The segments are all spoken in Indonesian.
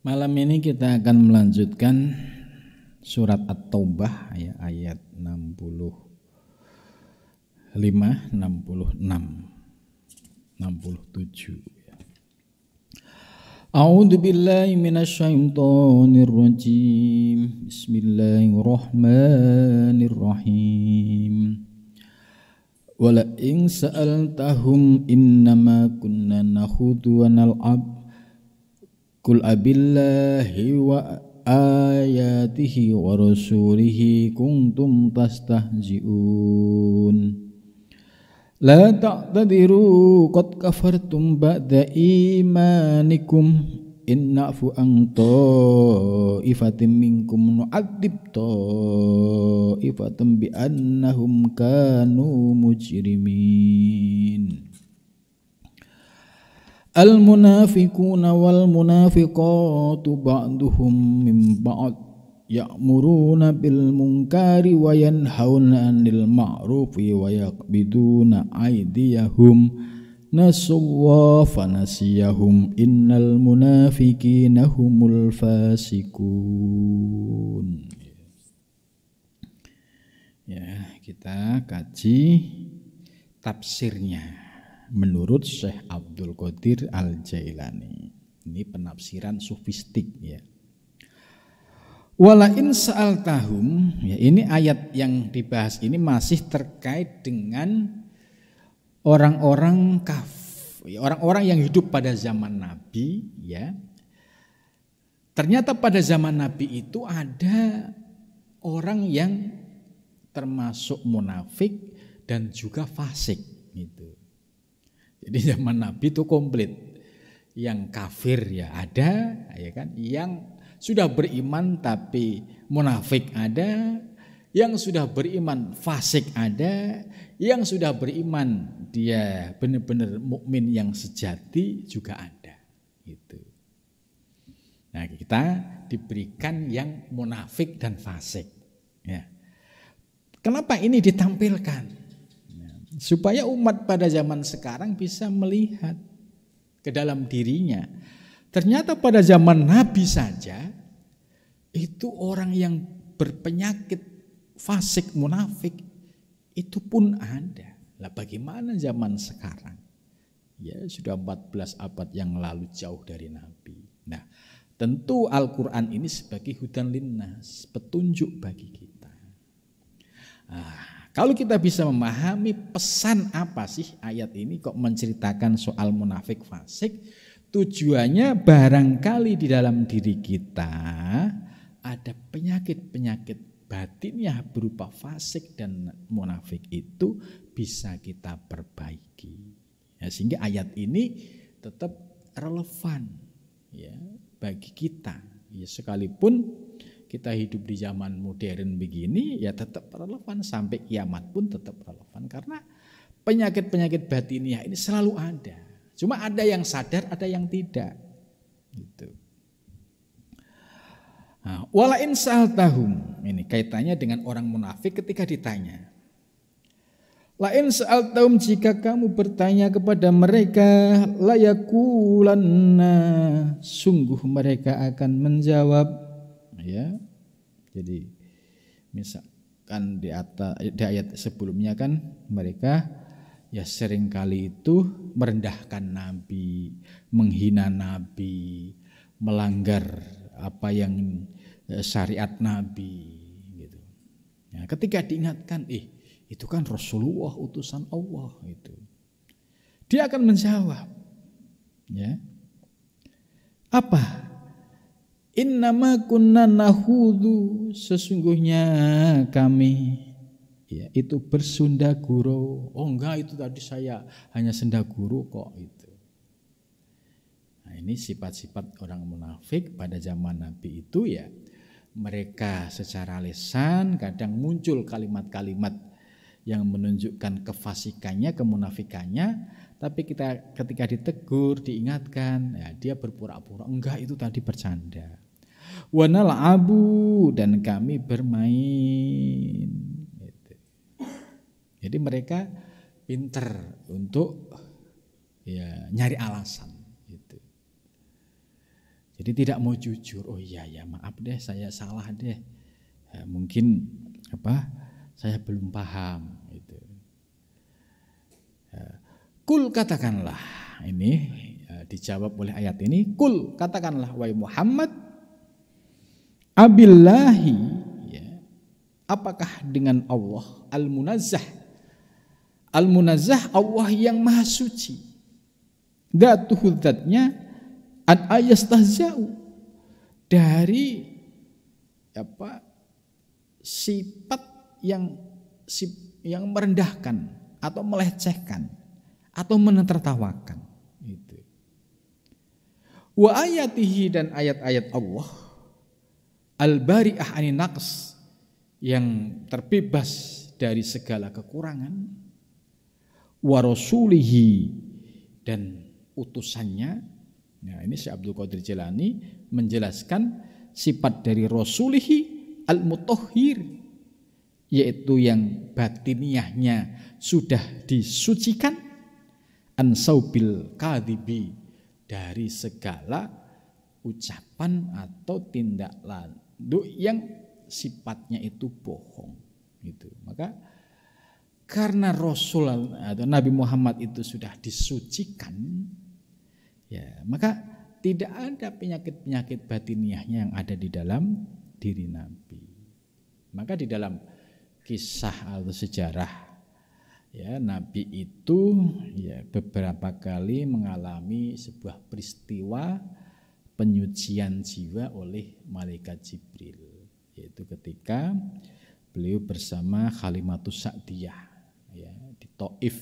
Malam ini kita akan melanjutkan surat At-Taubah ya, ayat 65, 66, 67. A'udzu billahi minasyaitonir rajim. Bismillahirrahmanirrahim. Wala in sa'altahum innama kunna nakhudu wa nal'ab Qul abillahi wa ayatihi wa rasulihi kuntum tastahzi'un La ta'tadiru qad kafartum ba'da imanikum in na'fu an ta'ifatin minkum nu'adzib ta'ifatan bi annahum kanu mujrimin Al-munafiquna wal munafiqatu ba'duhum min ba'd ya'muruna bil munkari wa yanhauna 'anil ma'rufi wa yaqbiduna aydiyahum nasallaha fanasiyahum innal munafiqina humul fasiqun. Ya, kita kaji tafsirnya menurut Syekh Abdul Qadir Al-Jailani. Ini penafsiran sufistik ya. Wala in sa'altahum, ya, ini ayat yang dibahas ini masih terkait dengan orang-orang orang-orang yang hidup pada zaman Nabi ya. Ternyata pada zaman Nabi itu ada orang yang termasuk munafik dan juga fasik gitu. Jadi zaman Nabi itu komplit. Yang kafir ya ada, ya kan? Yang sudah beriman tapi munafik ada, yang sudah beriman fasik ada, yang sudah beriman dia benar-benar mukmin yang sejati juga ada. Gitu. Nah, kita diberikan yang munafik dan fasik. Ya. Kenapa ini ditampilkan? Supaya umat pada zaman sekarang bisa melihat ke dalam dirinya. Ternyata pada zaman Nabi saja itu orang yang berpenyakit fasik munafik itu pun ada. Lah bagaimana zaman sekarang? Ya sudah 14 abad yang lalu jauh dari Nabi. Nah, tentu Al-Qur'an ini sebagai hudan linnas, petunjuk bagi kita. Kalau kita bisa memahami pesan apa sih ayat ini kok menceritakan soal munafik fasik, tujuannya barangkali di dalam diri kita ada penyakit-penyakit batinnya berupa fasik dan munafik itu bisa kita perbaiki. Ya, sehingga ayat ini tetap relevan ya bagi kita. Ya, sekalipun kita hidup di zaman modern begini ya tetap relevan sampai kiamat pun tetap relevan karena penyakit-penyakit batiniah ini selalu ada. Cuma ada yang sadar, ada yang tidak. Gitu. Nah, wala in sa'altahum ini kaitannya dengan orang munafik ketika ditanya. La in sa'altahum jika kamu bertanya kepada mereka la yaqulanna sungguh mereka akan menjawab ya. Jadi misalkan di ayat sebelumnya kan mereka ya seringkali itu merendahkan Nabi, menghina Nabi, melanggar apa yang syariat Nabi gitu. Ya, ketika diingatkan itu kan Rasulullah utusan Allah itu. Dia akan menjawab ya. Apa? Innama kunna nahudu sesungguhnya kami ya itu bersundaguro. Oh enggak itu tadi saya hanya sendaguro kok itu. Nah, ini sifat-sifat orang munafik pada zaman Nabi itu ya mereka secara lisan kadang muncul kalimat-kalimat yang menunjukkan kefasikannya, kemunafikannya, tapi ketika ditegur, diingatkan, ya dia berpura-pura enggak itu tadi bercanda. Wa nal'abu dan kami bermain. Jadi mereka pinter untuk ya nyari alasan gitu. Jadi tidak mau jujur. Oh iya ya, maaf deh, saya salah deh. Mungkin saya belum paham gitu. Kul katakanlah, ini dijawab oleh ayat ini. Kul katakanlah wahai Muhammad, abillahi, ya, apakah dengan Allah al-munazzah. Al-munazzah Allah yang maha suci. Dzatuhu dzatnya an ayastahza'u, dari sifat yang merendahkan atau melecehkan atau menertawakan itu. Wa ayatihi, dan ayat-ayat Allah al-bari'ah anin naqs, yang terbebas dari segala kekurangan, wa rasulihi, dan utusannya. Nah, ini Syekh Abdul Qadir Jilani menjelaskan sifat dari rasulihi al-mutahhir, yaitu yang batiniahnya sudah disucikan, ansaubil kadhibi, dari segala ucapan atau tindak lanjut yang sifatnya itu bohong gitu. Maka karena Rasul atau Nabi Muhammad itu sudah disucikan, ya, maka tidak ada penyakit-penyakit batiniahnya yang ada di dalam diri Nabi. Maka di dalam kisah atau sejarah, ya, Nabi itu ya beberapa kali mengalami sebuah peristiwa penyucian jiwa oleh malaikat Jibril, yaitu ketika beliau bersama Halimatus Sa'diyah, ya, di Taif.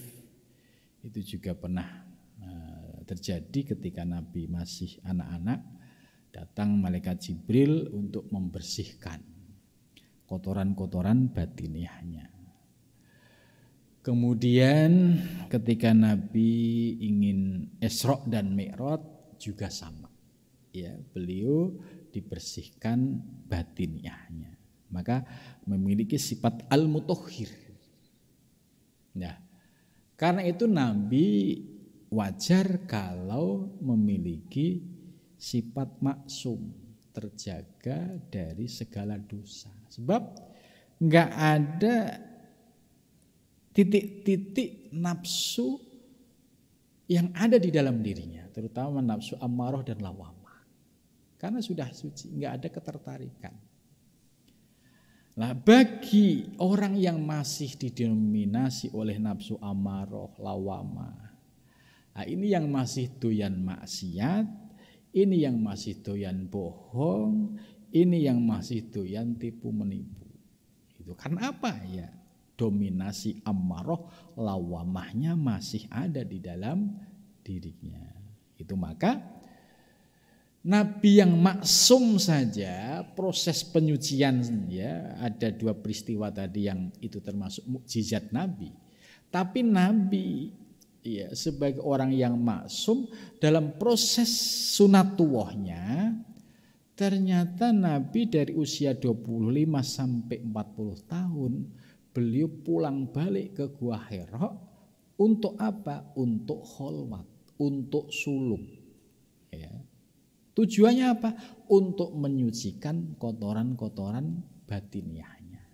Itu juga pernah terjadi ketika Nabi masih anak-anak, datang malaikat Jibril untuk membersihkan kotoran-kotoran batiniahnya. Kemudian ketika Nabi ingin Isra dan Mi'raj juga sama, ya, beliau dibersihkan batiniahnya, maka memiliki sifat al-mutahhir. Nah, karena itu Nabi wajar kalau memiliki sifat maksum, terjaga dari segala dosa. Sebab enggak ada titik-titik nafsu yang ada di dalam dirinya, terutama nafsu ammarah dan lawamah. Karena sudah suci, enggak ada ketertarikan. Nah, bagi orang yang masih didominasi oleh nafsu ammarah, lawamah, nah, ini yang masih doyan maksiat, ini yang masih doyan bohong, ini yang masih doyan tipu menipu. Itu karena apa ya? Dominasi ammarah, lawamahnya masih ada di dalam dirinya. Itu maka Nabi yang maksum saja proses penyucian, ya, ada dua peristiwa tadi yang itu termasuk mukjizat Nabi. Tapi Nabi, ya, sebagai orang yang maksum dalam proses sunatullahnya, ternyata Nabi dari usia 25 sampai 40 tahun beliau pulang balik ke Gua Hira untuk apa? Untuk kholwat, untuk suluk, ya. Tujuannya apa? Untuk menyucikan kotoran-kotoran batiniahnya.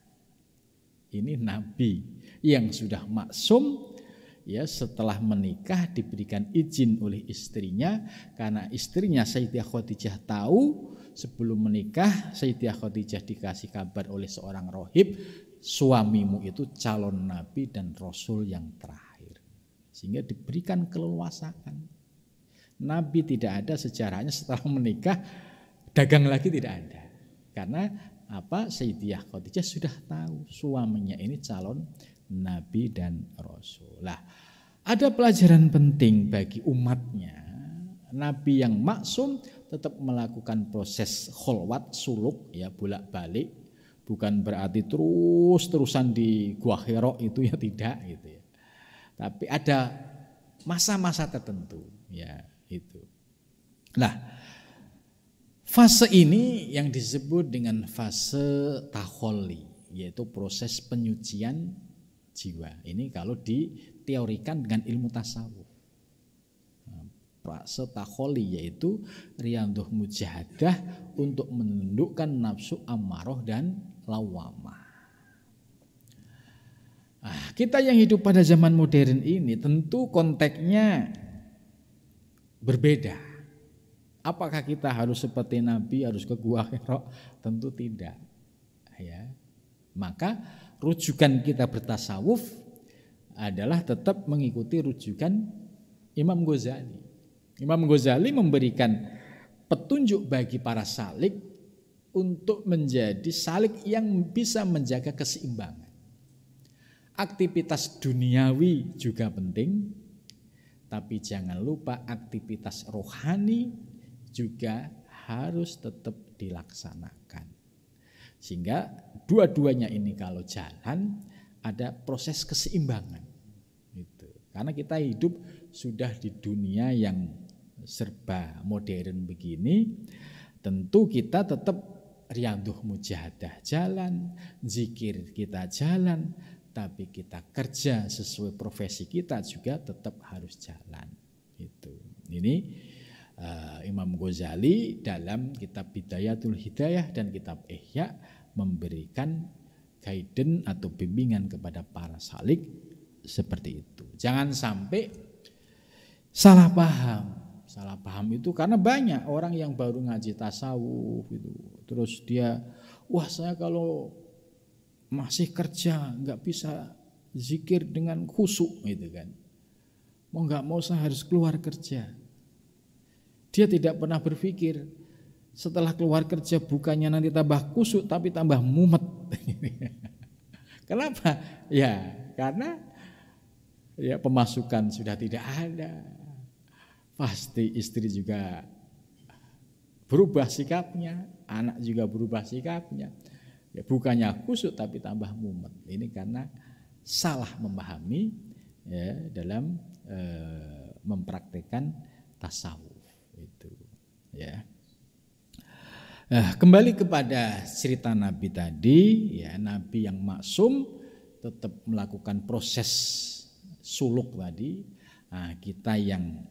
Ini Nabi yang sudah maksum, ya, setelah menikah diberikan izin oleh istrinya, karena istrinya Sayyidah Khadijah tahu sebelum menikah Sayyidah Khadijah dikasih kabar oleh seorang rohib, suamimu itu calon Nabi dan Rasul yang terakhir, sehingga diberikan keleluasaan. Nabi tidak ada sejarahnya setelah menikah dagang lagi, tidak ada. Karena apa? Sayyidah Khadijah sudah tahu suaminya ini calon Nabi dan Rasul. Lah, ada pelajaran penting bagi umatnya. Nabi yang maksum tetap melakukan proses kholwat, suluk, ya, bolak-balik. Bukan berarti terus-terusan di Gua Hira itu, ya, tidak gitu, ya. Tapi ada masa-masa tertentu, ya, itu. Nah, fase ini yang disebut dengan fase takholli, yaitu proses penyucian jiwa. Ini kalau diteorikan dengan ilmu tasawuf. fase takholi, yaitu riyadhah mujahadah untuk menundukkan nafsu ammarah dan lawamah. Kita yang hidup pada zaman modern ini tentu konteksnya berbeda. Apakah kita harus seperti Nabi, harus ke Gua Hira? Tentu tidak. Ya. Maka rujukan kita bertasawuf adalah tetap mengikuti rujukan Imam Ghazali. Imam Ghazali memberikan petunjuk bagi para salik untuk menjadi salik yang bisa menjaga keseimbangan. Aktivitas duniawi juga penting, tapi jangan lupa aktivitas rohani juga harus tetap dilaksanakan. Sehingga dua-duanya ini kalau jalan ada proses keseimbangan. Gitu. Karena kita hidup sudah di dunia yang serba modern begini, tentu kita tetap riyadhah mujahadah jalan, zikir kita jalan, tapi kita kerja sesuai profesi kita juga tetap harus jalan. Gitu. Ini Imam Ghazali dalam kitab Bidayatul Hidayah dan kitab Ihya memberikan guidance atau bimbingan kepada para salik seperti itu. Jangan sampai salah paham. Salah paham itu karena banyak orang yang baru ngaji tasawuf gitu. Terus dia, wah saya kalau masih kerja nggak bisa zikir dengan khusyuk gitu kan. Mau nggak mau saya harus keluar kerja. Dia tidak pernah berpikir setelah keluar kerja bukannya nanti tambah khusyuk tapi tambah mumet. Kenapa? Ya karena ya pemasukan sudah tidak ada. Pasti istri juga berubah sikapnya, anak juga berubah sikapnya. Ya, bukannya khusyuk tapi tambah mumet. Ini karena salah memahami ya, dalam mempraktikkan tasawuf itu. Ya. Kembali kepada cerita Nabi tadi, ya Nabi yang maksum tetap melakukan proses suluk tadi. Nah, kita yang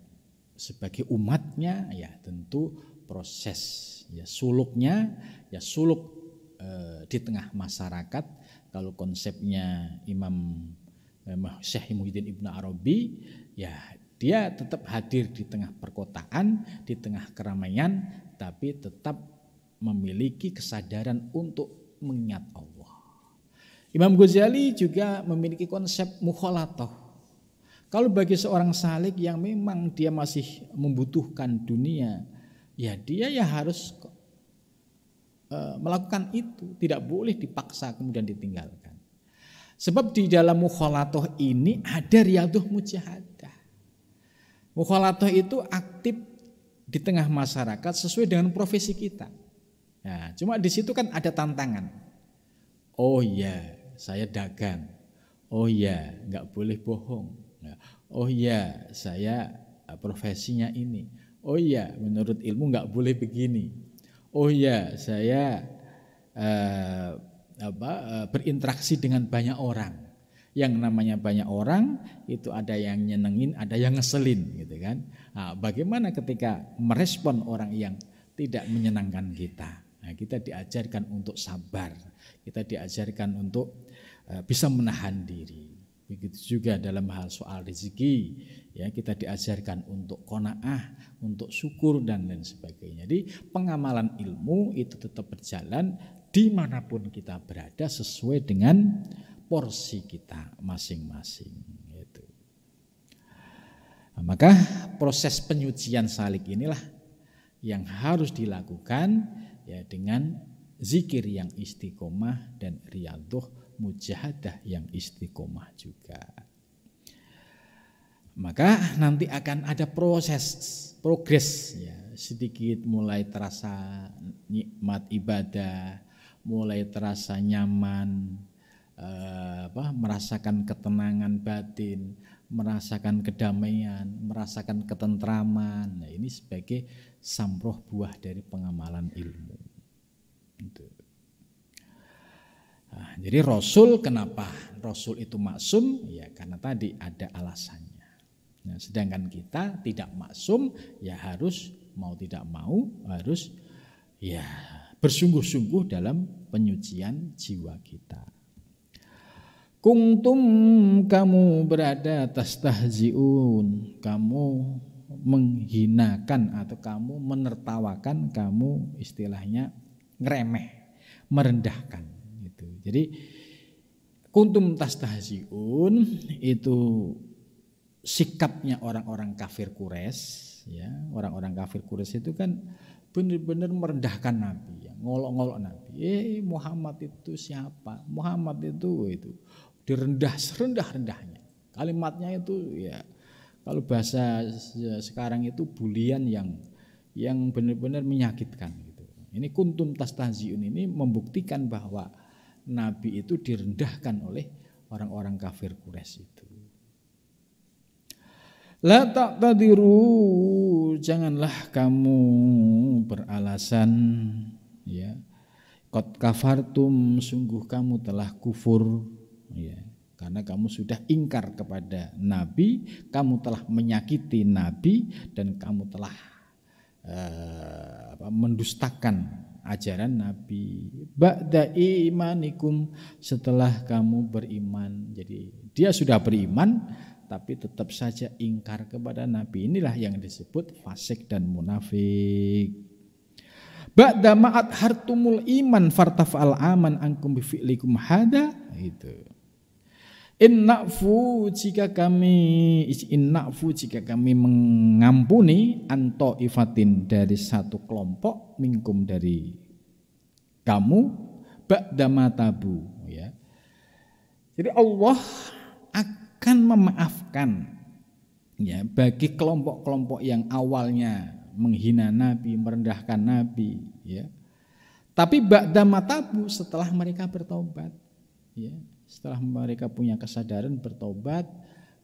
sebagai umatnya ya tentu proses ya suluknya ya suluk di tengah masyarakat. Kalau konsepnya Imam Syekh Muhyiddin Ibn Arabi ya dia tetap hadir di tengah perkotaan, di tengah keramaian, tapi tetap memiliki kesadaran untuk mengingat Allah. Imam Ghazali juga memiliki konsep mukhalatah. Kalau bagi seorang salik yang memang dia masih membutuhkan dunia, ya dia ya harus melakukan itu, tidak boleh dipaksa kemudian ditinggalkan. Sebab di dalam mukhalatah ini ada riyadhah mujahadah. Mukhalatah itu aktif di tengah masyarakat sesuai dengan profesi kita. Nah, cuma di situ kan ada tantangan. Oh iya, saya dagang. Oh iya, nggak boleh bohong. Oh iya, saya profesinya ini. Oh iya, menurut ilmu nggak boleh begini. Oh iya, saya berinteraksi dengan banyak orang. Yang namanya banyak orang itu ada yang nyenengin, ada yang ngeselin, gitu kan? Nah, bagaimana ketika merespon orang yang tidak menyenangkan kita? Nah, kita diajarkan untuk sabar, kita diajarkan untuk bisa menahan diri. Begitu juga dalam hal soal rezeki, ya kita diajarkan untuk qanaah, untuk syukur dan lain sebagainya. Jadi pengamalan ilmu itu tetap berjalan dimanapun kita berada sesuai dengan porsi kita masing-masing. Gitu. Nah, maka proses penyucian salik inilah yang harus dilakukan ya dengan zikir yang istiqomah dan riyadhah mujahadah yang istiqomah juga. Maka nanti akan ada progres ya, sedikit mulai terasa nikmat ibadah, mulai terasa nyaman, merasakan ketenangan batin, merasakan kedamaian, merasakan ketentraman. Nah, ini sebagai samroh buah dari pengamalan ilmu. Itu. Nah, jadi Rasul, kenapa Rasul itu maksum? Ya karena tadi ada alasannya. Nah, sedangkan kita tidak maksum, ya harus mau tidak mau harus ya bersungguh-sungguh dalam penyucian jiwa kita. Kuntum, kamu berada tastahziun, kamu menghinakan atau kamu menertawakan, kamu istilahnya ngeremeh, merendahkan gitu. Jadi kuntum tastahziun itu sikapnya orang-orang kafir Quraisy, ya. Orang-orang kafir Quraisy itu kan benar-benar merendahkan Nabi, ya. Ngolok-ngolok Nabi. Muhammad itu siapa? Muhammad itu direndah serendah-rendahnya. Kalimatnya itu ya kalau bahasa sekarang itu bulian yang benar-benar menyakitkan gitu. Ini kuntum tastahziun ini membuktikan bahwa Nabi itu direndahkan oleh orang-orang kafir Quraisy itu. La taqtadiru, janganlah kamu beralasan, ya. Qad kafartum, sungguh kamu telah kufur, ya. Karena kamu sudah ingkar kepada Nabi, kamu telah menyakiti Nabi, dan kamu telah mendustakan ajaran Nabi. Ba'da imanikum, setelah kamu beriman. Jadi dia sudah beriman tapi tetap saja ingkar kepada Nabi. Inilah yang disebut fasik dan munafik. Ba'da ma'at hartumul iman fartafa'al aman angkum bifi'likum hada. Itu. Inna'fu, jika kami mengampuni anto ifatin, dari satu kelompok, minkum, dari kamu, ba'da matabu, ya. Jadi Allah akan memaafkan, ya, bagi kelompok-kelompok yang awalnya menghina Nabi, merendahkan Nabi, ya. Tapi ba'da matabu, setelah mereka bertobat, ya. Setelah mereka punya kesadaran, bertobat,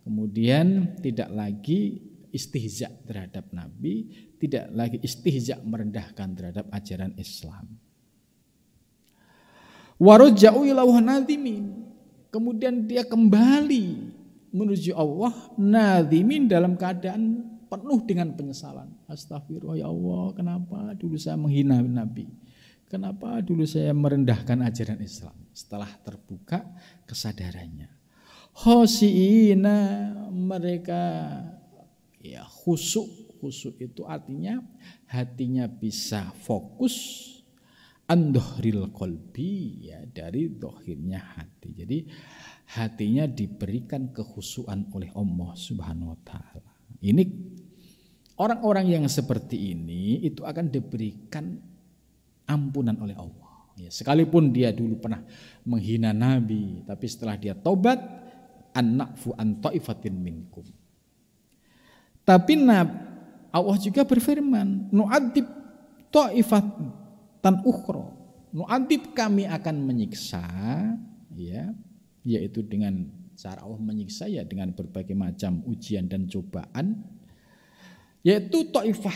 kemudian tidak lagi istihza terhadap Nabi, tidak lagi istihza merendahkan terhadap ajaran Islam. Waraja'u ila nadhimin, kemudian dia kembali menuju Allah nadhimin, dalam keadaan penuh dengan penyesalan. Astagfirullah, ya Allah, kenapa dulu saya menghina Nabi? Kenapa dulu saya merendahkan ajaran Islam? Setelah terbuka kesadarannya. Khosiina, mereka ya khusyuk. Khusyuk itu artinya hatinya bisa fokus andohril qalbi, ya, dari dohirnya hati. Jadi hatinya diberikan kekhusyuan oleh Allah Subhanahu wa taala. Ini orang-orang yang seperti ini itu akan diberikan ampunan oleh Allah, ya, sekalipun dia dulu pernah menghina Nabi, tapi setelah dia tobat, an-na'fu an ta'ifatin minkum. Tapi Allah juga berfirman, nu'adzib ta'ifatan ukhra, nu'adzib, kami akan menyiksa, ya, yaitu dengan cara Allah menyiksa, ya, dengan berbagai macam ujian dan cobaan, yaitu ta'ifah,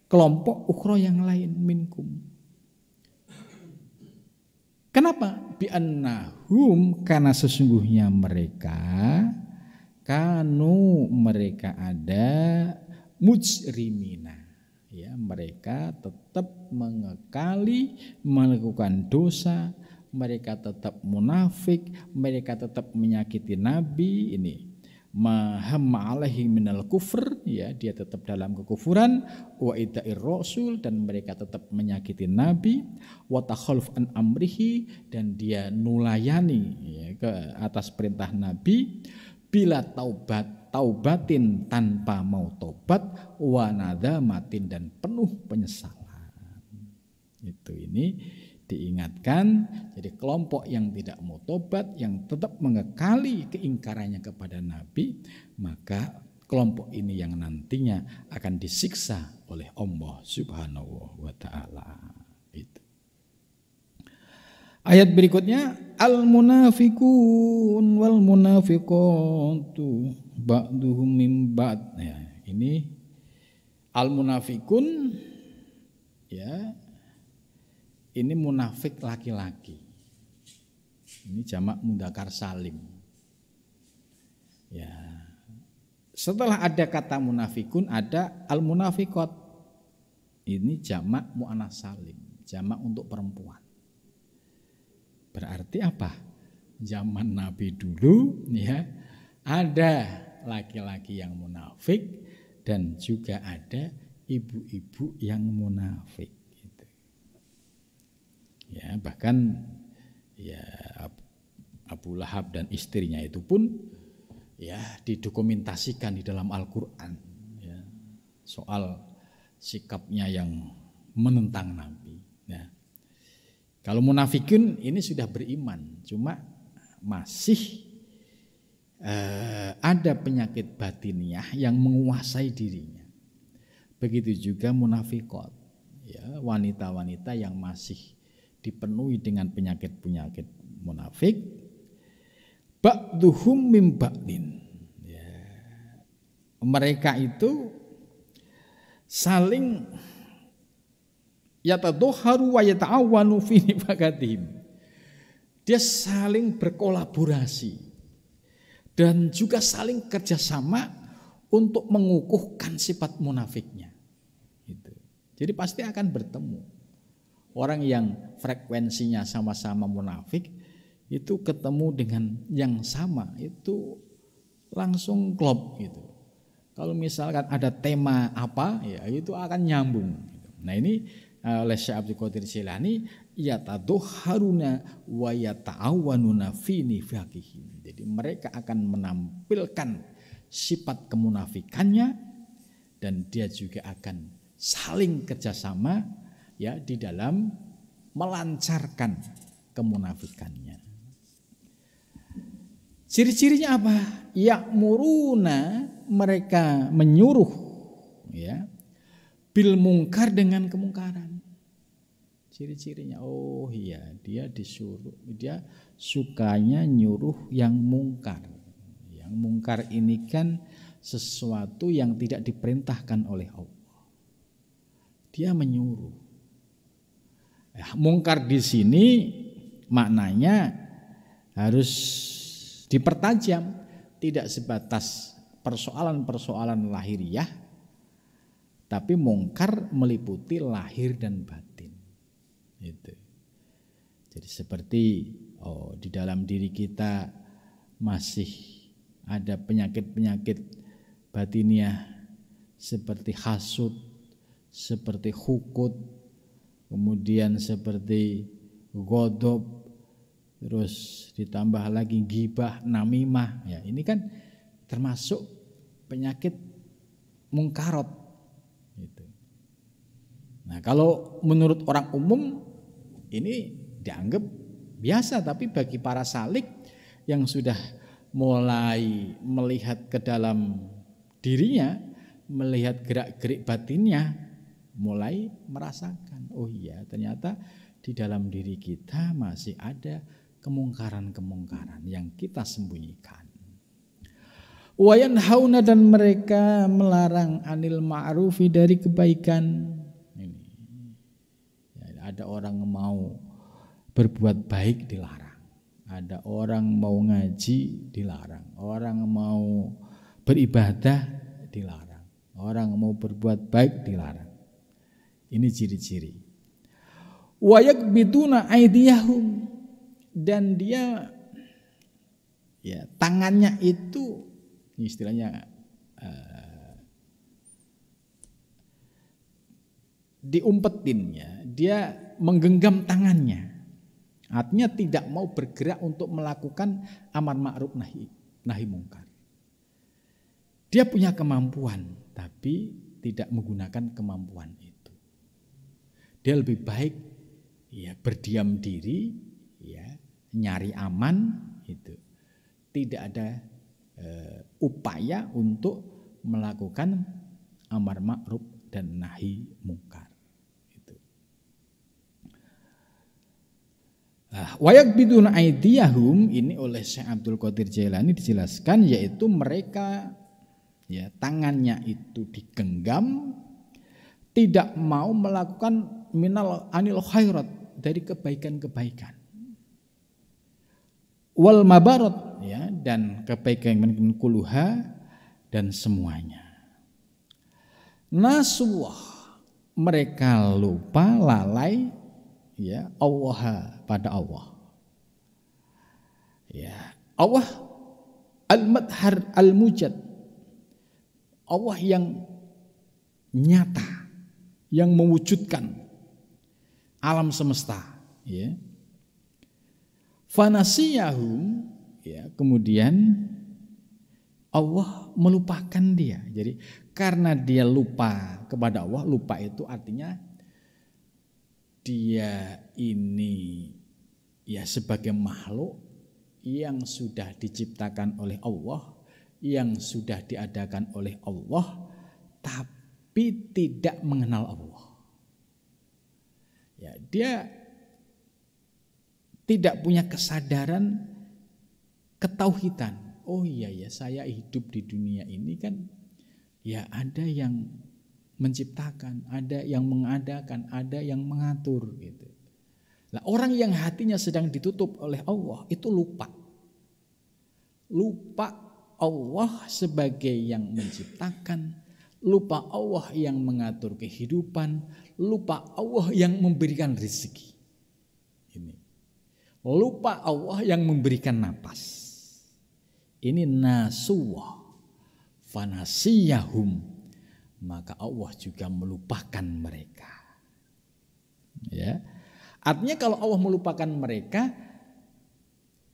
kelompok ukhra yang lain, minkum. Kenapa? Bi'annahum, karena sesungguhnya mereka ada mujrimina, ya, mereka tetap mengekali melakukan dosa, mereka tetap munafik, mereka tetap menyakiti Nabi. Ini mahamma alaihi minal kufr, ya, dia tetap dalam kekufuran, wa ida'ir rasul, dan mereka tetap menyakiti Nabi, wa takhaluf an amrihi, dan dia nulayani, ya, ke atas perintah Nabi, bila taubatin, tanpa mau tobat, wa nadamatin, dan penuh penyesalan. Itu ini diingatkan. Jadi kelompok yang tidak mau tobat, yang tetap mengekali keingkarannya kepada Nabi, maka kelompok ini yang nantinya akan disiksa oleh Allah Subhanahu wa taala. Itu. Ayat berikutnya, al-munafiqun wal munafiqatu ba'duhum min ba'd. Ya, ini al-munafiqun, ya, ini munafik laki-laki. Ini jamak mudzakkar salim. Ya. setelah ada kata munafikun ada al-munafiqat. Ini jamak muannats salim, jamak untuk perempuan. Berarti apa? Zaman Nabi dulu ya ada laki-laki yang munafik dan juga ada ibu-ibu yang munafik gitu. Ya, bahkan ya Abu Lahab dan istrinya itu pun ya didokumentasikan di dalam Al-Qur'an ya, soal sikapnya yang menentang Nabi. Ya. Kalau munafikin ini sudah beriman, cuma masih ada penyakit batiniah yang menguasai dirinya. Begitu juga munafikot, ya, wanita-wanita yang masih dipenuhi dengan penyakit-penyakit munafik. Ba'duhum mim ba'din. Ya. Mereka itu saling yatadhaharu wa yata'awwanu fi nifaqatihim. Dia saling berkolaborasi dan juga saling kerjasama untuk mengukuhkan sifat munafiknya. Gitu. Jadi pasti akan bertemu. Orang yang frekuensinya sama-sama munafik itu ketemu dengan yang sama itu langsung klop gitu. Kalau misalkan ada tema apa ya itu akan nyambung. Nah ini oleh Syekh Abdul Qadir Jilani yatadhaharuna wa yata'awwanuna fi nifaqihim. Jadi mereka akan menampilkan sifat kemunafikannya dan dia juga akan saling kerjasama ya di dalam melancarkan kemunafikannya. Ciri-cirinya apa? Ya'muruna, mereka menyuruh ya bil mungkar dengan kemungkaran. Ciri-cirinya, oh iya dia disuruh, dia sukanya nyuruh yang mungkar. Yang mungkar ini kan sesuatu yang tidak diperintahkan oleh Allah. Dia menyuruh. Mungkar di sini maknanya harus dipertajam, tidak sebatas persoalan-persoalan lahiriah, tapi mungkar meliputi lahir dan batin. Itu. Jadi seperti di dalam diri kita masih ada penyakit-penyakit batiniah seperti hasud, seperti hukut, kemudian seperti ghadab, terus ditambah lagi ghibah, namimah. Ya, ini kan termasuk penyakit mungkarot. Gitu. Nah, kalau menurut orang umum ini dianggap biasa, tapi bagi para salik yang sudah mulai melihat ke dalam dirinya, melihat gerak-gerik batinnya, mulai merasakan, oh iya ternyata di dalam diri kita masih ada kemungkaran-kemungkaran yang kita sembunyikan. Wa yanhauna, dan mereka melarang anil ma'rufi, dari kebaikan. Ini. Ya, ada orang mau berbuat baik dilarang. Ada orang mau ngaji dilarang. Orang mau beribadah dilarang. Orang mau berbuat baik dilarang. Ini ciri-ciri. Wa yakbiduna aydiyahum, dan dia ya tangannya itu istilahnya diumpetin ya, dia menggenggam tangannya, artinya tidak mau bergerak untuk melakukan amar ma'ruf nahi mungkar. Dia punya kemampuan tapi tidak menggunakan kemampuan itu. Dia lebih baik ya berdiam diri, ya nyari aman itu. Tidak ada upaya untuk melakukan amar ma'ruf dan nahi mungkar. Itu. Wayak bidun aidiyahum, ini oleh Syekh Abdul Qadir Jailani dijelaskan, yaitu mereka ya tangannya itu digenggam, tidak mau melakukan minal anil khairat, dari kebaikan-kebaikan. Wal mabarat, ya, dan kebaikan kuluha, dan semuanya. Nasuwah, mereka lupa, lalai ya Allah, pada Allah. Ya, Allah al-madhar al-mujad, Allah yang nyata, yang mewujudkan alam semesta, ya. Fanasiyahum, ya, kemudian Allah melupakan dia. Jadi karena dia lupa kepada Allah, lupa itu artinya dia ini ya sebagai makhluk yang sudah diciptakan oleh Allah, yang sudah diadakan oleh Allah, tapi tidak mengenal Allah. Ya, dia tidak punya kesadaran ketauhidan. Oh iya ya, saya hidup di dunia ini kan ya ada yang menciptakan, ada yang mengadakan, ada yang mengatur gitu. Nah, orang yang hatinya sedang ditutup oleh Allah itu lupa. Lupa Allah sebagai yang menciptakan, lupa Allah yang mengatur kehidupan, lupa Allah yang memberikan rezeki. Ini. Lupa Allah yang memberikan napas. Ini nasuwah fanasiyahum, maka Allah juga melupakan mereka. Ya. Artinya kalau Allah melupakan mereka,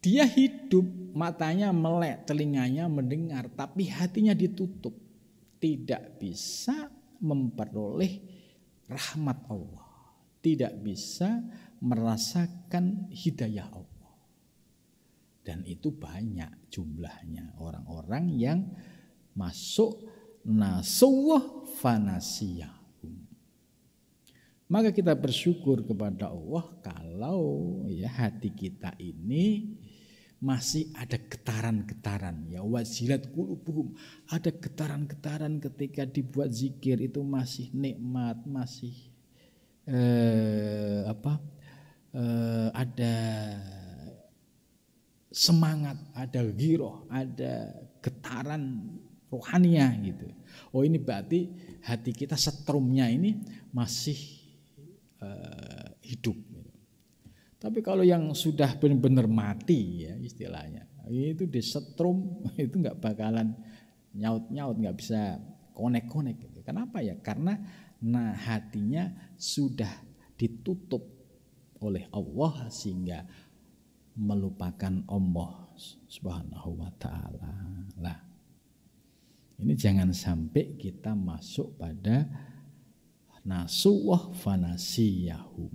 dia hidup, matanya melek, telinganya mendengar, tapi hatinya ditutup. Tidak bisa memperoleh rahmat Allah, tidak bisa merasakan hidayah Allah. Dan itu banyak jumlahnya orang-orang yang masuk nasuwah fanasiyahum. Maka kita bersyukur kepada Allah kalau ya hati kita ini masih ada getaran-getaran, ya wajilat qulubuhum, ada getaran-getaran ketika dibuat zikir itu masih nikmat, masih ada semangat, ada giroh, ada getaran rohaniah gitu. Oh ini berarti hati kita setrumnya ini masih hidup. Tapi kalau yang sudah benar-benar mati ya istilahnya, itu disetrum itu nggak bakalan nyaut-nyaut, nggak bisa konek-konek gitu. Kenapa ya? Karena hatinya sudah ditutup oleh Allah sehingga melupakan Allah Subhanahu wa taala. Lah, ini jangan sampai kita masuk pada nasuwah fanasiyahum.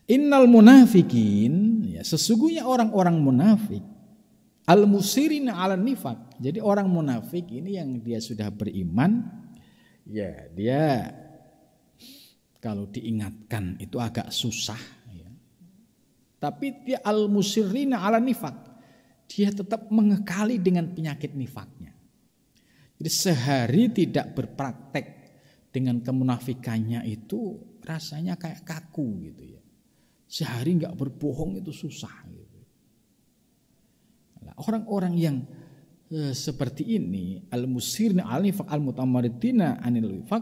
Innal munafikin, ya sesungguhnya orang-orang munafik, al-musirina 'ala nifaq. Jadi orang munafik ini yang dia sudah beriman, ya dia kalau diingatkan itu agak susah ya. Tapi dia al-musirina 'ala nifaq. Dia tetap mengekali dengan penyakit nifaknya. Jadi sehari tidak berpraktek dengan kemunafikannya itu rasanya kayak kaku gitu ya. Sehari nggak berbohong itu susah gitu. Nah, orang-orang yang seperti ini al-musirna al-nifaq al-mutamarridina anil nifaq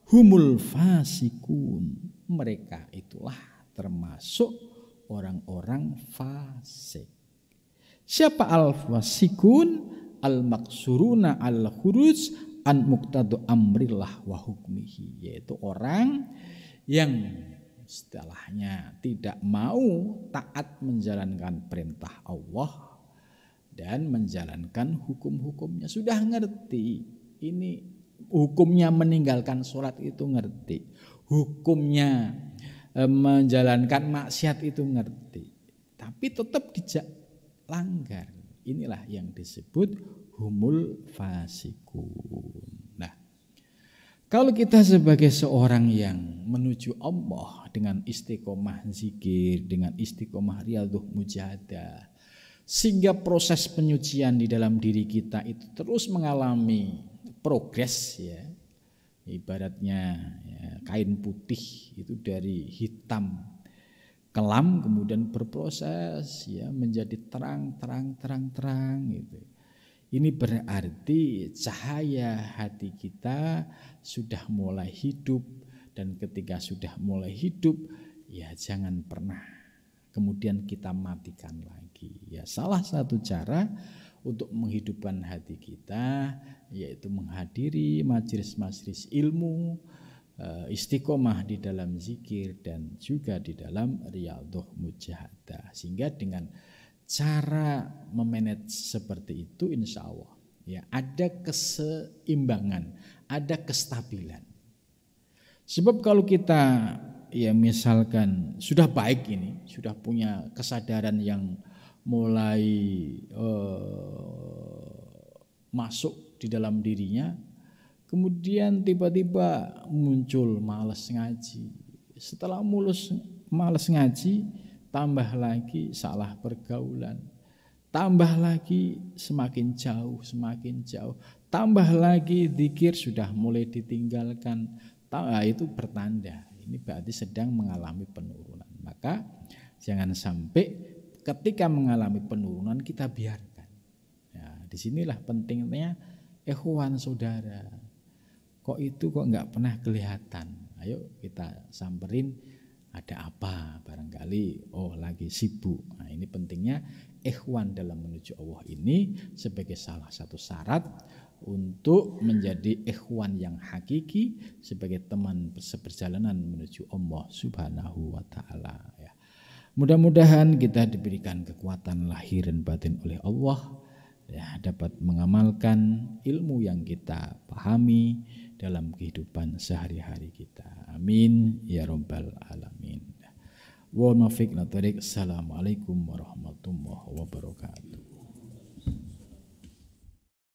humul fasikun. Mereka itulah termasuk orang-orang fasik. Siapa al-fasikun? Al-maksuruna al-khuruj an muqtadu amrillah wa hukmihi, yaitu orang yang istilahnya tidak mau taat menjalankan perintah Allah dan menjalankan hukum-hukumnya. Sudah ngerti ini hukumnya meninggalkan sholat itu ngerti, hukumnya menjalankan maksiat itu ngerti, tapi tetap dijak langgar. Inilah yang disebut humul fasikun. Nah, kalau kita sebagai seorang yang menuju Allah dengan istiqomah zikir, dengan istiqomah riyadhah mujahadah, sehingga proses penyucian di dalam diri kita itu terus mengalami progres ya. Ibaratnya ya, kain putih itu dari hitam kelam kemudian berproses ya menjadi terang gitu. Ini berarti cahaya hati kita sudah mulai hidup, dan ketika sudah mulai hidup ya jangan pernah kemudian kita matikan lagi. Ya, salah satu cara untuk menghidupkan hati kita yaitu menghadiri majelis-majelis ilmu, istiqomah di dalam zikir dan juga di dalam riyadhah mujahadah. Sehingga dengan cara memanage seperti itu insya Allah ya ada keseimbangan, ada kestabilan. Sebab kalau kita ya misalkan sudah baik ini, sudah punya kesadaran yang mulai masuk di dalam dirinya, kemudian tiba-tiba muncul malas ngaji. Setelah malas ngaji, tambah lagi salah pergaulan, tambah lagi semakin jauh, tambah lagi zikir sudah mulai ditinggalkan. Itu bertanda ini berarti sedang mengalami penurunan. Maka jangan sampai ketika mengalami penurunan kita biarkan. Ya, disinilah pentingnya ikhwan saudara. Kok itu kok nggak pernah kelihatan? Ayo kita samperin. Ada apa? Barangkali lagi sibuk. Nah, ini pentingnya ikhwan dalam menuju Allah ini sebagai salah satu syarat untuk menjadi ikhwan yang hakiki, sebagai teman seperjalanan menuju Allah Subhanahu wa taala ya. Mudah-mudahan kita diberikan kekuatan lahir dan batin oleh Allah ya, dapat mengamalkan ilmu yang kita pahami dalam kehidupan sehari-hari kita. Amin ya rabbal alamin. Wa nafiq na tarik. Assalamualaikum warahmatullahi wabarakatuh.